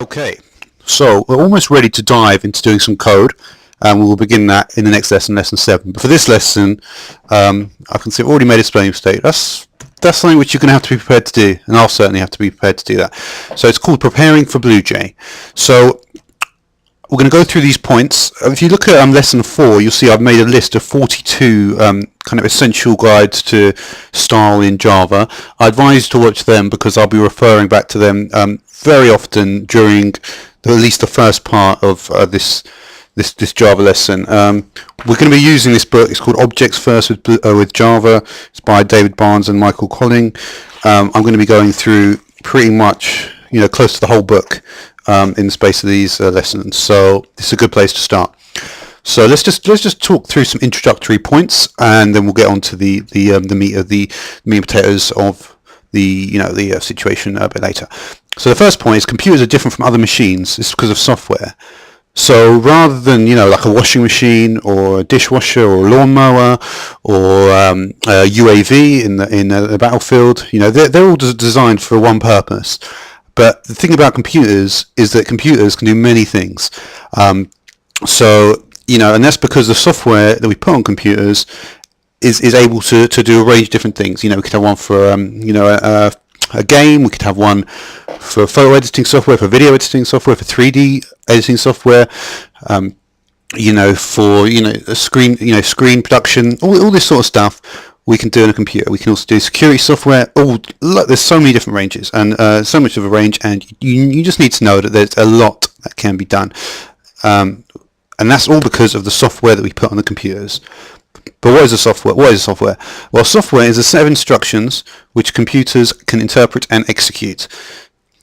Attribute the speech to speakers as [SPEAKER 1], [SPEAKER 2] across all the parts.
[SPEAKER 1] Okay, so we're almost ready to dive into doing some code, and we'll begin that in the next lesson, lesson 7. But for this lesson, I can see I've already made a spelling mistake. That's something which you're going to have to be prepared to do, and I'll certainly have to be prepared to do that. So it's called preparing for BlueJ. So we're going to go through these points. If you look at lesson 4, you'll see I've made a list of 42 kind of essential guides to style in Java. I advise you to watch them because I'll be referring back to them very often during at least the first part of this Java lesson. We're going to be using this book. It's called Objects First with Java. It's by David Barnes and Michael Colling. I'm going to be going through pretty much close to the whole book in the space of these lessons. So this is a good place to start. So let's just talk through some introductory points, and then we'll get on to the meat and potatoes of the situation a bit later. So the first point is computers are different from other machines. It's because of software. So rather than like a washing machine or a dishwasher or a lawnmower or a UAV in the battlefield, they're all designed for one purpose. But the thing about computers is that computers can do many things. So and that's because the software that we put on computers is able to do a range of different things. We could have one for a game. We could have one for photo editing software, for video editing software, for 3D editing software. For screen production, all this sort of stuff we can do in a computer. We can also do security software. There's so many different ranges, and so much of a range, and you just need to know that there's a lot that can be done, and that's all because of the software that we put on the computers. But what is a software? Well, software is a set of instructions which computers can interpret and execute.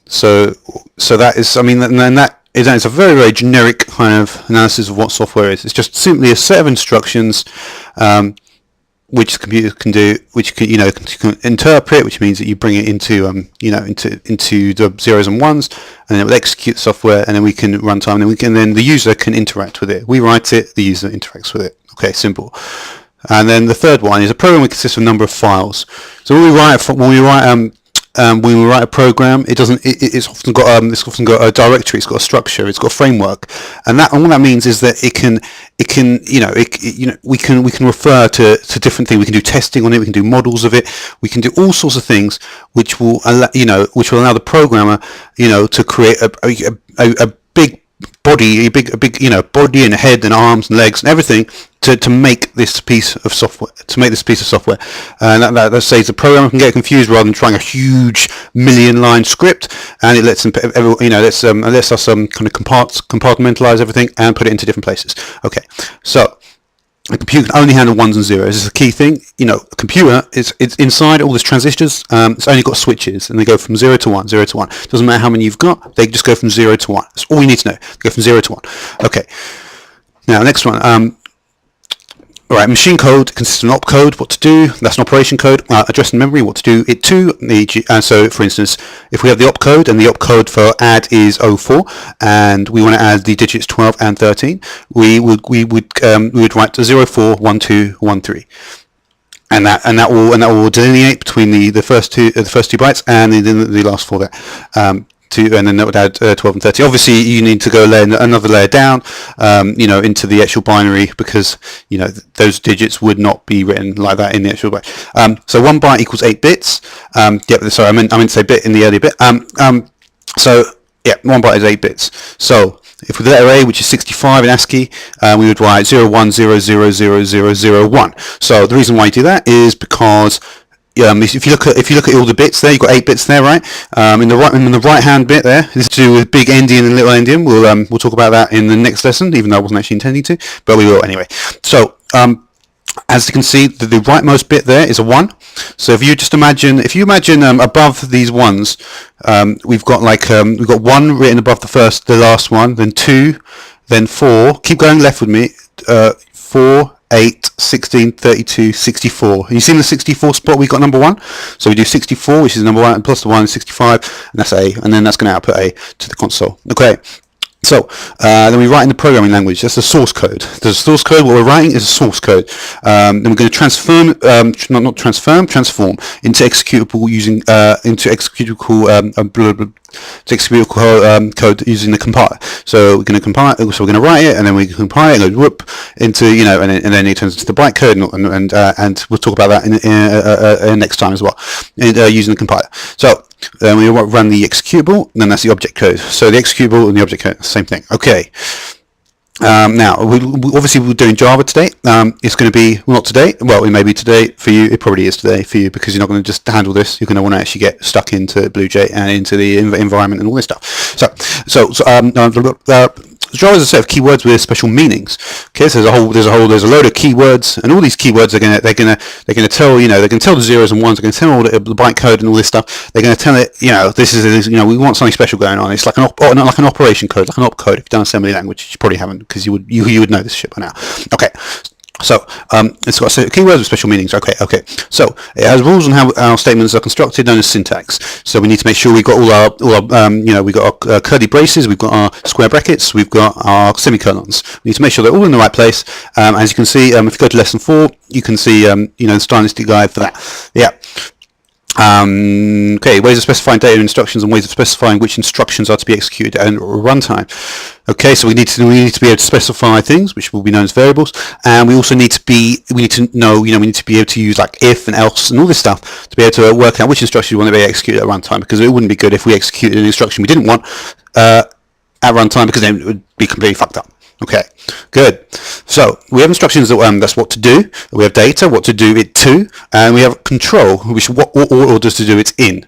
[SPEAKER 1] So that is, that is a very, very generic kind of analysis of what software is. It's just simply a set of instructions which the computer can do, which can interpret, which means that you bring it into into the zeros and ones, and then it will execute the software, and then we can runtime, and then the user can interact with it. We write it, the user interacts with it. Okay, simple. And then the third one is a program which consists of a number of files. So when we write a program, it's often got a directory, it's got a structure, it's got a framework, and what that means is that we can refer to different things. We can do testing on it, we can do models of it, we can do all sorts of things which will allow the programmer to create a big body, a big body and head and arms and legs and everything to make this piece of software. And that says the programmer can get confused rather than trying a huge million-line script, and it lets them lets us kind of compartmentalize everything and put it into different places. Okay, so a computer can only handle ones and zeros. This is a key thing. A computer it's inside all these transistors. It's only got switches, and they go from 0 to 1, 0 to 1. Doesn't matter how many you've got. They just go from 0 to 1. That's all you need to know. They go from 0 to 1. Okay. Now, next one. Alright, machine code consists of an opcode, what to do. That's an operation code. Address and memory, what to do it to. So, for instance, if we have the opcode, and the opcode for add is 04, and we want to add the digits 12 and 13, we would write 041213, and that will delineate between the first two bytes and the last four there. And then that would add 12 and 30. Obviously, you need to go another layer down, into the actual binary, because those digits would not be written like that in the actual byte. So 1 byte equals 8 bits. Sorry, I meant to say bit in the earlier bit. So 1 byte is 8 bits. So if with the letter A, which is 65 in ASCII, we would write 01000001. So the reason why you do that is because if you look at all the bits there, you've got 8 bits there, right? In the right hand bit there, this is to do with big endian and little endian. We'll talk about that in the next lesson, even though I wasn't actually intending to, but we will anyway. So as you can see, the rightmost bit there is a 1. So if you imagine above these ones, we've got 1 written above the last one, then 2, then 4. Keep going left with me. 4, 8, 16, 32, 64. You see in the 64 spot we got number 1. So we do 64, which is number 1, plus the 1 is 65, and that's A, and then that's going to output A to the console. Okay. So then we write in the programming language. That's the source code. The source code, what we're writing is a source code. Then we're going to transform into executable using code using the compiler. So we're going to compile, so we're going to write it, and then we compile it and go whoop into, and then it turns into the bytecode, and we'll talk about that in next time as well, using the compiler. So then we run the executable, and then that's the object code. So the executable and the object code, same thing. Okay. Now, obviously we're doing Java today. It's going to be, well, not today, well, it may be today for you, it probably is today for you, because you're not going to just handle this, you're going to want to actually get stuck into BlueJ and into the environment and all this stuff. Java is a set of keywords with special meanings. Okay, so there's a load of keywords, and all these keywords are they're gonna tell, they can tell the zeros and ones, they're gonna tell all the bytecode and all this stuff. They're gonna tell it, this is, we want something special going on. It's like not like an operation code, like an opcode. If you've done assembly language, you probably haven't, because you would know this shit by now. Okay. So it's got a set of keywords with special meanings. Okay. So it has rules on how our statements are constructed, known as syntax. So we need to make sure we got all our we got our curly braces, we've got our square brackets, we've got our semicolons. We need to make sure they're all in the right place. As you can see, if you go to lesson 4, you can see the stylistic guide for that. Yeah. Okay, ways of specifying data instructions and ways of specifying which instructions are to be executed at runtime. Okay, so we need to be able to specify things which will be known as variables, and we also need to be able to use like if and else and all this stuff to be able to work out which instructions we want to be executed at runtime, because it wouldn't be good if we executed an instruction we didn't want at runtime, because then it would be completely fucked up. Okay, good. So we have instructions that's what to do. We have data, what to do it to, and we have control, which what orders to do it in.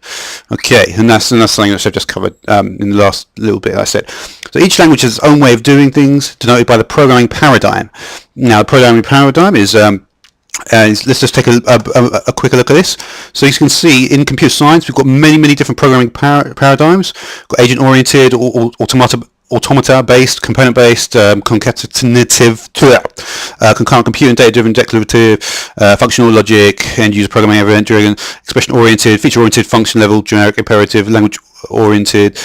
[SPEAKER 1] Okay, and that's something that I've just covered in the last little bit I said. So each language has its own way of doing things, denoted by the programming paradigm. Now, the programming paradigm is let's just take a quick look at this. So you can see in computer science we've got many different programming paradigms. We've got agent-oriented, or automata-based, component-based, concatenative, concurrent computing, data-driven, declarative, functional logic, end-user programming, event-driven, expression-oriented, feature-oriented, function-level, generic, imperative, language-oriented,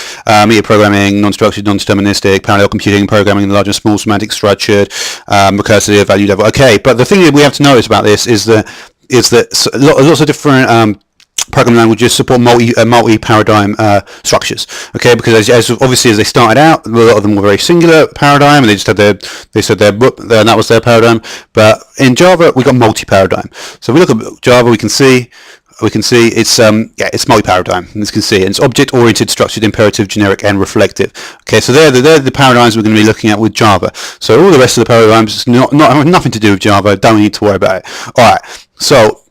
[SPEAKER 1] media programming, non-structured, non-deterministic, parallel computing, programming, large and small, semantic, structured, recursive, value level. Okay, but the thing that we have to notice about this is that lots of different programming languages support multi-paradigm structures. Okay, because as obviously as they started out, a lot of them were very singular paradigm, and they just had and that was their paradigm. But in Java, we got multi-paradigm. So if we look at Java, we can see it's multi-paradigm. As you can see, and it's object-oriented, structured, imperative, generic, and reflective. Okay, so they're the paradigms we're going to be looking at with Java. So all the rest of the paradigms nothing to do with Java. Don't need to worry about it. All right, so.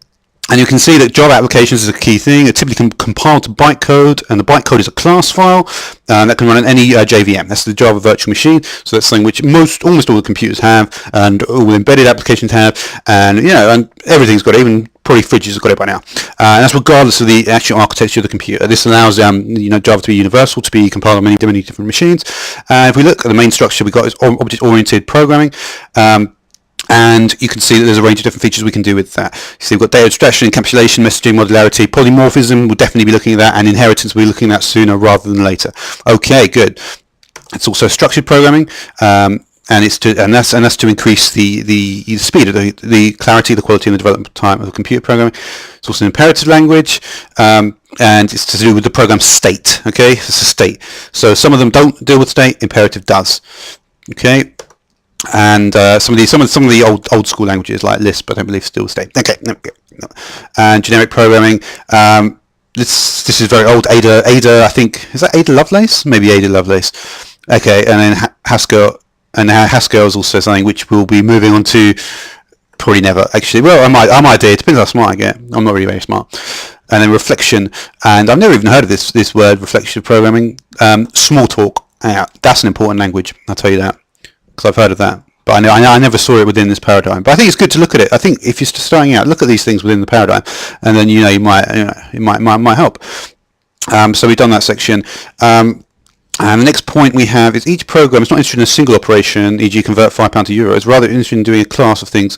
[SPEAKER 1] And you can see that Java applications is a key thing. It typically can compile to bytecode, and the bytecode is a class file that can run on any JVM. That's the Java virtual machine. So that's something which almost all the computers have, and all embedded applications have, and and everything's got it. Even probably fridges have got it by now. And that's regardless of the actual architecture of the computer. This allows Java to be universal, to be compiled on many different machines. If we look at the main structure, we've got is object-oriented programming. And you can see that there's a range of different features we can do with that. So we've got data abstraction, encapsulation, messaging, modularity, polymorphism. We'll definitely be looking at that, and inheritance we'll be looking at sooner rather than later. Okay, good. It's also structured programming, and that's to increase the speed of the clarity, the quality, and the development time of the computer programming. It's also an imperative language, and it's to do with the program state. Okay, it's a state. So some of them don't deal with state. Imperative does. Okay. And some of the old school languages like Lisp, I don't believe still state. Okay, no. And generic programming. This is very old. Ada. I think is that Ada Lovelace? Maybe Ada Lovelace. Okay, and then Haskell. And Haskell is also something which we'll be moving on to. Probably never actually. Well, I might do. It depends how smart I get. I'm not really very smart. And then reflection. And I've never even heard of this word, reflection programming. Smalltalk. Yeah, that's an important language. I'll tell you that. Because I've heard of that, but I never saw it within this paradigm. But I think it's good to look at it. I think if you're starting out, look at these things within the paradigm, and then it might help. So we've done that section. And the next point we have is each program is not interested in a single operation, e.g. convert £5 to euros, rather interested in doing a class of things,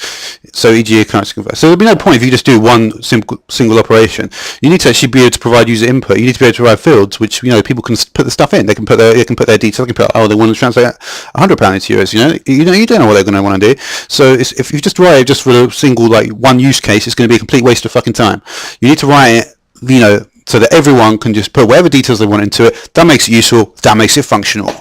[SPEAKER 1] so e.g. a currency convert. So there'll be no point if you just do one single operation. You need to actually be able to provide user input. You need to be able to provide fields which people can put the stuff in. They can put their details. They can put they want to translate £100 into euros. You don't know what they're going to want to do. So if you just write it just for a single one use case, it's going to be a complete waste of fucking time. You need to write it so that everyone can just put whatever details they want into it. That makes it useful, that makes it functional.